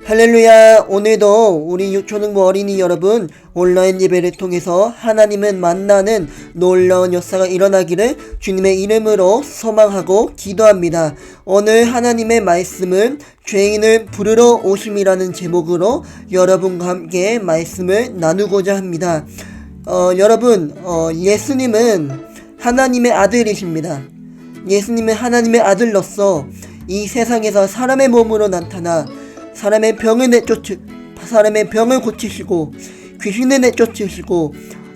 할렐루야. 오늘도 우리 유초등부 어린이 여러분 온라인 예배를 통해서 하나님을 만나는 놀라운 역사가 일어나기를 주님의 이름으로 소망하고 기도합니다. 오늘 하나님의 말씀은 죄인을 부르러 오심이라는 제목으로 여러분과 함께 말씀을 나누고자 합니다. 여러분, 예수님은 하나님의 아들이십니다. 예수님은 하나님의 아들로서 이 세상에서 사람의 몸으로 나타나 사람의 병을 고치시고 귀신을 내쫓으시고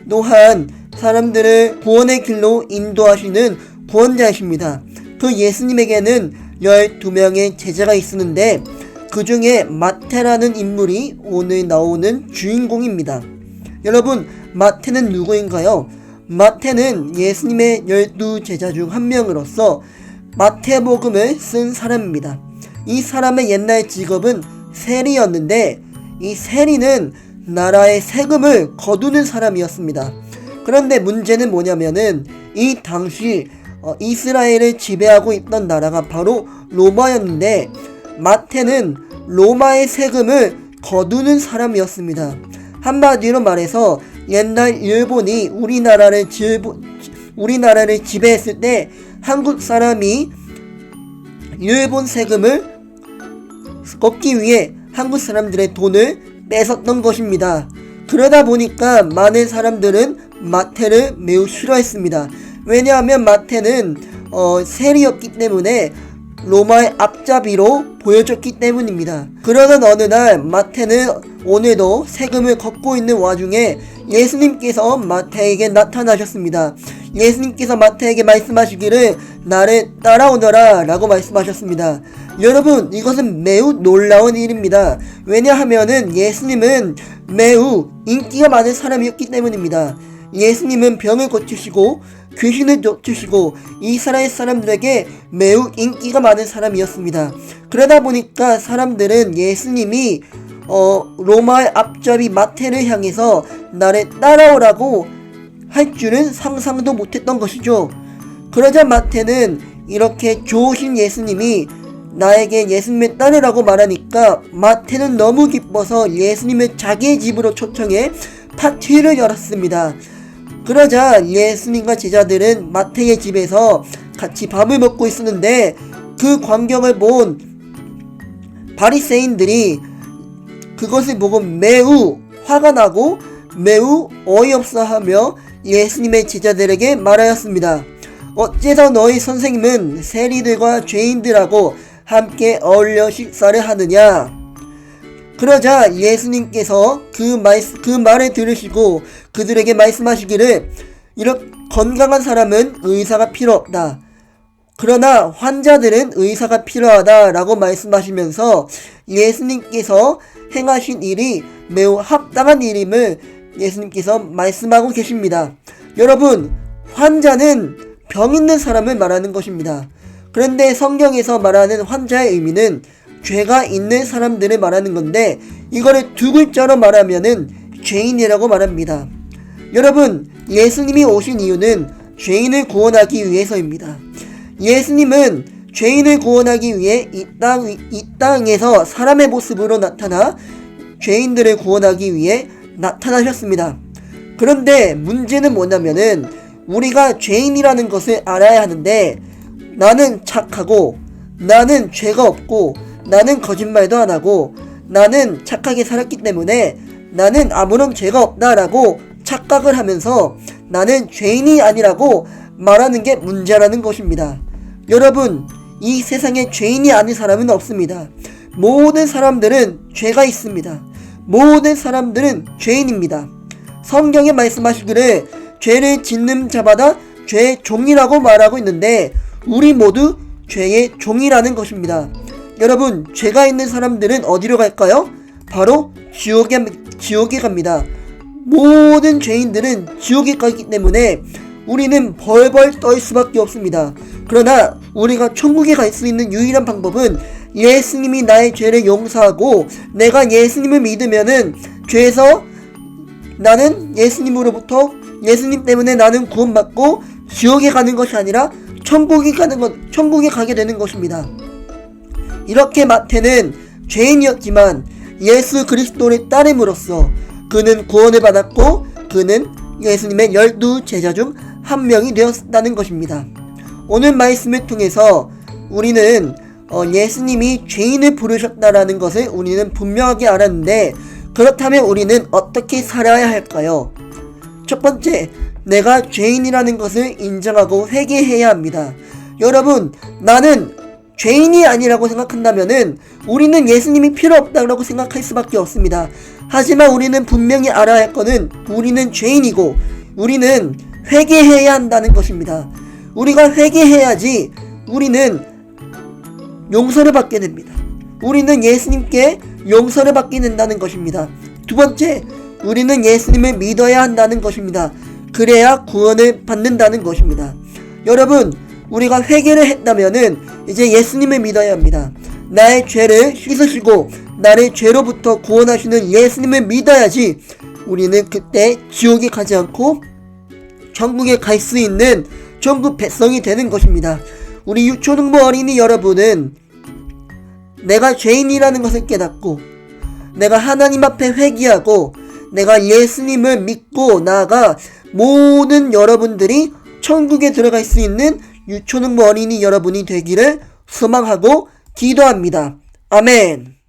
또한 사람들을 구원의 길로 인도하시는 구원자이십니다. 그 예수님에게는 12명의 제자가 있었는데 그 중에 마태라는 인물이 오늘 나오는 주인공입니다. 여러분, 마태는 누구인가요? 마태는 예수님의 12제자 중 한 명으로서 마태복음을 쓴 사람입니다. 이 사람의 옛날 직업은 세리였는데 이 세리는 나라의 세금을 거두는 사람이었습니다. 그런데 문제는 뭐냐면은 이 당시 이스라엘을 지배하고 있던 나라가 바로 로마였는데 마태는 로마의 세금을 거두는 사람이었습니다. 한마디로 말해서 옛날 일본이 우리나라를 지배했을 때 한국 사람이 일본 세금을 걷기 위해 한국 사람들의 돈을 뺏었던 것입니다. 그러다 보니까 많은 사람들은 마태를 매우 싫어했습니다. 왜냐하면 마태는 세리였기 때문에 로마의 앞잡이로 보여줬기 때문입니다. 그러던 어느 날 마태는 오늘도 세금을 걷고 있는 와중에 예수님께서 마태에게 나타나셨습니다. 예수님께서 마태에게 말씀하시기를 나를 따라오너라 라고 말씀하셨습니다. 여러분, 이것은 매우 놀라운 일입니다. 왜냐하면은 예수님은 매우 인기가 많은 사람이었기 때문입니다. 예수님은 병을 고치시고 귀신을 쫓으시고 이스라엘 사람들에게 매우 인기가 많은 사람이었습니다. 그러다 보니까 사람들은 예수님이 로마의 앞잡이 마태를 향해서 나를 따라오라고 할 줄은 상상도 못했던 것이죠. 그러자 마태는 이렇게 좋으신 예수님이 나에게 예수님을 따르라고 말하니까 마태는 너무 기뻐서 예수님을 자기의 집으로 초청해 파티를 열었습니다. 그러자 예수님과 제자들은 마태의 집에서 같이 밥을 먹고 있었는데 그 광경을 본 바리새인들이 그것을 보고 매우 화가 나고 매우 어이없어하며 예수님의 제자들에게 말하였습니다. 어째서 너희 선생님은 세리들과 죄인들하고 함께 어울려 식사를 하느냐? 그러자 예수님께서 그 말을 들으시고 그들에게 말씀하시기를 이렇게 건강한 사람은 의사가 필요 없다. 그러나 환자들은 의사가 필요하다 라고 말씀하시면서 예수님께서 행하신 일이 매우 합당한 일임을 예수님께서 말씀하고 계십니다. 여러분, 환자는 병 있는 사람을 말하는 것입니다. 그런데 성경에서 말하는 환자의 의미는 죄가 있는 사람들을 말하는 건데 이거를 두 글자로 말하면은 죄인이라고 말합니다. 여러분, 예수님이 오신 이유는 죄인을 구원하기 위해서입니다. 예수님은 죄인을 구원하기 위해 이 땅에서 사람의 모습으로 나타나 죄인들을 구원하기 위해 나타나셨습니다. 그런데 문제는 뭐냐면은 우리가 죄인이라는 것을 알아야 하는데 나는 착하고 나는 죄가 없고 나는 거짓말도 안 하고 나는 착하게 살았기 때문에 나는 아무런 죄가 없다라고 착각을 하면서 나는 죄인이 아니라고 말하는 게 문제라는 것입니다. 여러분, 이 세상에 죄인이 아닌 사람은 없습니다. 모든 사람들은 죄가 있습니다. 모든 사람들은 죄인입니다. 성경에 말씀하시기를 죄를 짓는 자마다 죄의 종이라고 말하고 있는데 우리 모두 죄의 종이라는 것입니다. 여러분, 죄가 있는 사람들은 어디로 갈까요? 바로 지옥에 갑니다. 모든 죄인들은 지옥에 가기 때문에 우리는 벌벌 떨 수밖에 없습니다. 그러나 우리가 천국에 갈 수 있는 유일한 방법은 예수님이 나의 죄를 용서하고 내가 예수님을 믿으면은 죄에서 나는 예수님 때문에 나는 구원받고 지옥에 가는 것이 아니라 천국에 가게 되는 것입니다. 이렇게 마태는 죄인이었지만 예수 그리스도를 따름으로써 그는 구원을 받았고 그는 예수님의 12제자 중 한 명이 되었다는 것입니다. 오늘 말씀을 통해서 우리는 예수님이 죄인을 부르셨다라는 것을 우리는 분명하게 알았는데, 그렇다면 우리는 어떻게 살아야 할까요? 첫 번째, 내가 죄인이라는 것을 인정하고 회개해야 합니다. 여러분, 나는 죄인이 아니라고 생각한다면은 우리는 예수님이 필요 없다고 생각할 수밖에 없습니다. 하지만 우리는 분명히 알아야 할 것은 우리는 죄인이고 우리는 회개해야 한다는 것입니다. 우리가 회개해야지 우리는 용서를 받게 됩니다. 우리는 예수님께 용서를 받게 된다는 것입니다. 두 번째, 우리는 예수님을 믿어야 한다는 것입니다. 그래야 구원을 받는다는 것입니다. 여러분, 우리가 회개를 했다면은 이제 예수님을 믿어야 합니다. 나의 죄를 씻으시고 나를 죄로부터 구원하시는 예수님을 믿어야지 우리는 그때 지옥에 가지 않고 천국에 갈 수 있는 천국 백성이 되는 것입니다. 우리 유초등부 어린이 여러분은 내가 죄인이라는 것을 깨닫고 내가 하나님 앞에 회개하고 내가 예수님을 믿고 나아가 모든 여러분들이 천국에 들어갈 수 있는 유초등부 어린이 여러분이 되기를 소망하고 기도합니다. 아멘.